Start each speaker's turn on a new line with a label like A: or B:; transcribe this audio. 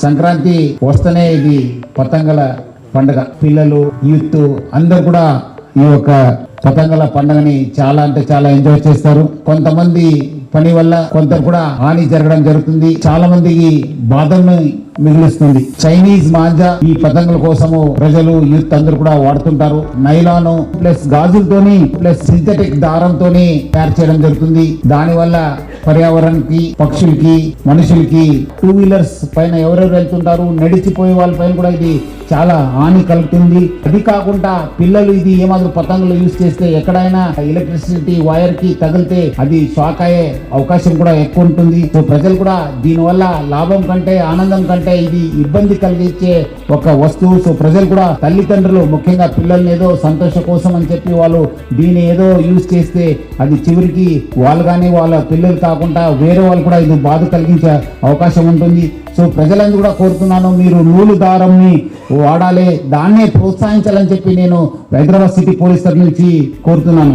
A: సంక్రాంతి వస్తేనే ఇది పతంగల పండుగ. పిల్లలు, యూత్ అందరు కూడా ఈ యొక్క పతంగల పండుగని చాలా అంటే చాలా ఎంజాయ్ చేస్తారు. కొంతమంది పని వల్ల కొంత కూడా హాని జరగడం జరుగుతుంది. చాలా మందికి బాధల్ని మిగులుస్తుంది. చైనీస్ మాంజా ఈ పతంగుల కోసము ప్రజలు, యూత్ అందరూ కూడా వాడుతుంటారు. నైలాను ప్లస్ గాజులతోని ప్లస్ సింథటిక్ దారంతోని తయారు చేయడం జరుగుతుంది. దాని వల్ల పర్యావరణానికి, పక్షులకి, మనుషులకి, 2 వీలర్స్ పైన ఎవరెవరు వెళ్తుంటారు, నడిచిపోయే వాళ్ళ పైన కూడా ఇది చాలా హాని కలుగుతుంది. అది కాకుండా పిల్లలు ఇది ఏమాత్రం పతంగులు యూజ్ చేస్తే ఎక్కడైనా ఎలక్ట్రిసిటీ వైర్ కి తగిలితే అది షాక్ అయ్యే అవకాశం కూడా ఎక్కువ ఉంటుంది. సో ప్రజలు కూడా దీనివల్ల లాభం కంటే, ఆనందం కంటే ఇది ఇబ్బంది కలిగించే ఒక వస్తువు. సో ప్రజలు కూడా, తల్లిదండ్రులు ముఖ్యంగా పిల్లల్ని ఏదో సంతోషం కోసం అని చెప్పి వాళ్ళు దీన్ని ఏదో యూజ్ చేస్తే అది చివరికి వాళ్ళు కానీ వాళ్ళ పిల్లలు కాకుండా వేరే వాళ్ళు కూడా ఇది బాధ కలిగించే అవకాశం ఉంటుంది. సో ప్రజలందరూ కూడా కోరుతున్నాను, మీరు నూలు దారంని వాడాలి, దాన్నే ప్రోత్సహించాలని చెప్పి నేను హైదరాబాద్ సిటీ పోలీస్ తరఫు నుంచి కోరుతున్నాను.